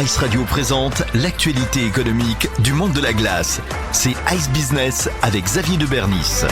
Ice Radio présente l'actualité économique du monde de la glace. C'est Ice Business avec Xavier de Bernis.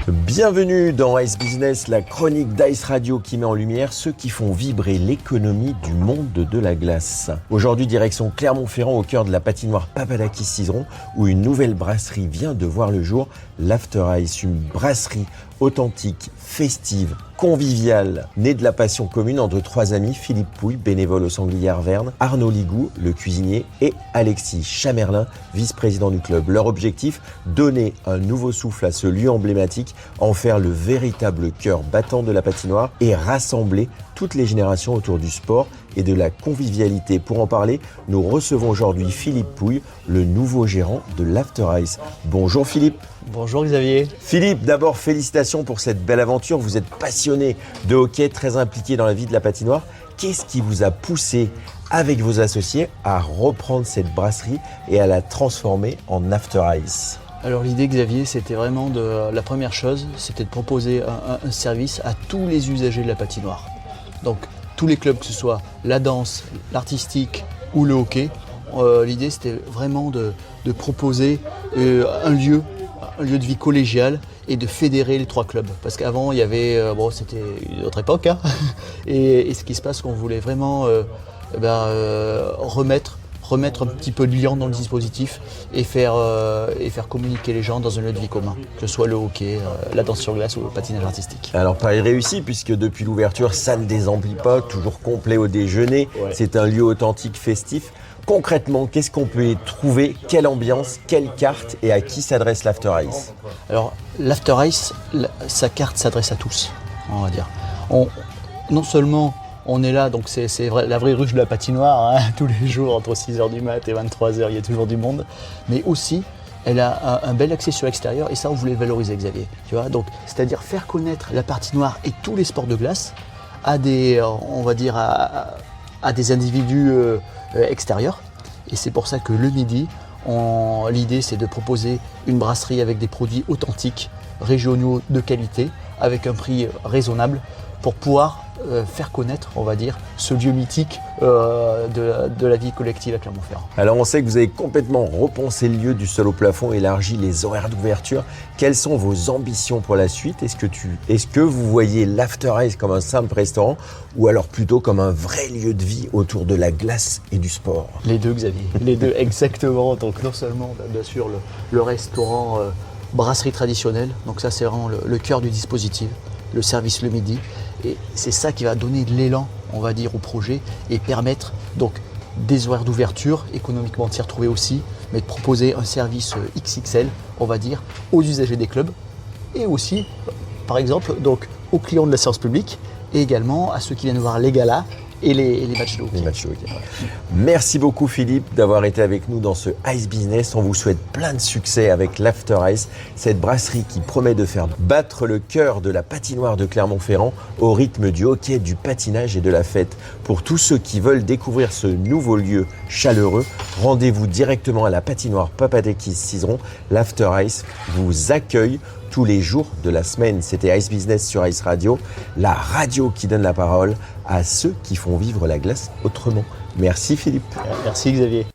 Bienvenue dans Ice Business, la chronique d'Ice Radio qui met en lumière ceux qui font vibrer l'économie du monde de la glace. Aujourd'hui, direction Clermont-Ferrand, au cœur de la patinoire Papadakis-Cizeron, où une nouvelle brasserie vient de voir le jour, l'After Ice, une brasserie authentique, festive, conviviale, née de la passion commune entre trois amis, Philippe Pouille, bénévole au Sanglier Arverne, Arnaud Ligou, le cuisinier, et Alexis Chamerlin, vice-président du club. Leur objectif, donner un nouveau souffle à ce lieu emblématique, en faire le véritable cœur battant de la patinoire et rassembler toutes les générations autour du sport et de la convivialité. Pour en parler, nous recevons aujourd'hui Philippe Pouille, le nouveau gérant de l'After Ice. Bonjour Philippe. Bonjour Xavier. Philippe, d'abord félicitations pour cette belle aventure. Vous êtes passionné de hockey, très impliqué dans la vie de la patinoire. Qu'est-ce qui vous a poussé, avec vos associés, à reprendre cette brasserie et à la transformer en After Ice ? Alors l'idée Xavier, c'était vraiment la première chose, c'était de proposer un service à tous les usagers de la patinoire. Donc tous les clubs, que ce soit la danse, l'artistique ou le hockey, l'idée c'était vraiment de proposer un lieu de vie collégial et de fédérer les trois clubs. Parce qu'avant, il y avait, c'était une autre époque, hein. Et ce qui se passe, qu'on voulait vraiment remettre un petit peu de lien dans le dispositif et faire communiquer les gens dans un lieu de vie commun, que ce soit le hockey, la danse sur glace ou le patinage artistique. Alors pari réussi, puisque depuis l'ouverture, ça ne désemplit pas, toujours complet au déjeuner. Ouais. C'est un lieu authentique, festif. Concrètement, qu'est-ce qu'on peut y trouver? Quelle ambiance, quelle carte et à qui s'adresse l'After Ice? Alors l'After Ice, sa carte s'adresse à tous, on va dire. Non seulement on est là, donc c'est la vraie ruche de la patinoire, hein, tous les jours entre 6h du mat et 23h, il y a toujours du monde. Mais aussi, elle a un bel accès sur l'extérieur et ça, on voulait valoriser, Xavier. Tu vois, donc, c'est-à-dire faire connaître la patinoire et tous les sports de glace à des, à des individus extérieurs. Et c'est pour ça que le midi, l'idée, c'est de proposer une brasserie avec des produits authentiques, régionaux de qualité, avec un prix raisonnable pour pouvoir faire connaître, on va dire, ce lieu mythique de la vie collective à Clermont-Ferrand. Alors on sait que vous avez complètement repensé le lieu du sol au plafond, élargi les horaires d'ouverture. Quelles sont vos ambitions pour la suite? Est-ce que vous voyez l'After Ice comme un simple restaurant ou alors plutôt comme un vrai lieu de vie autour de la glace et du sport? Les deux, Xavier, les deux, exactement. Donc non seulement, bien sûr, le restaurant brasserie traditionnelle, donc ça c'est vraiment le cœur du dispositif, le service le midi. Et c'est ça qui va donner de l'élan, on va dire, au projet et permettre donc des horaires d'ouverture, économiquement de s'y retrouver aussi, mais de proposer un service XXL, on va dire, aux usagers des clubs et aussi, par exemple, donc, aux clients de la séance publique et également à ceux qui viennent voir les galas et les matchs de hockey. Merci beaucoup Philippe d'avoir été avec nous dans ce Ice Business. On vous souhaite plein de succès avec l'After Ice, cette brasserie qui promet de faire battre le cœur de la patinoire de Clermont-Ferrand au rythme du hockey, du patinage et de la fête. Pour tous ceux qui veulent découvrir ce nouveau lieu chaleureux, rendez-vous directement à la patinoire Papadakis-Cizeron. L'After Ice vous accueille tous les jours de la semaine. C'était Ice Business sur Ice Radio, la radio qui donne la parole à ceux qui font vivre la glace autrement. Merci Philippe. Merci Xavier.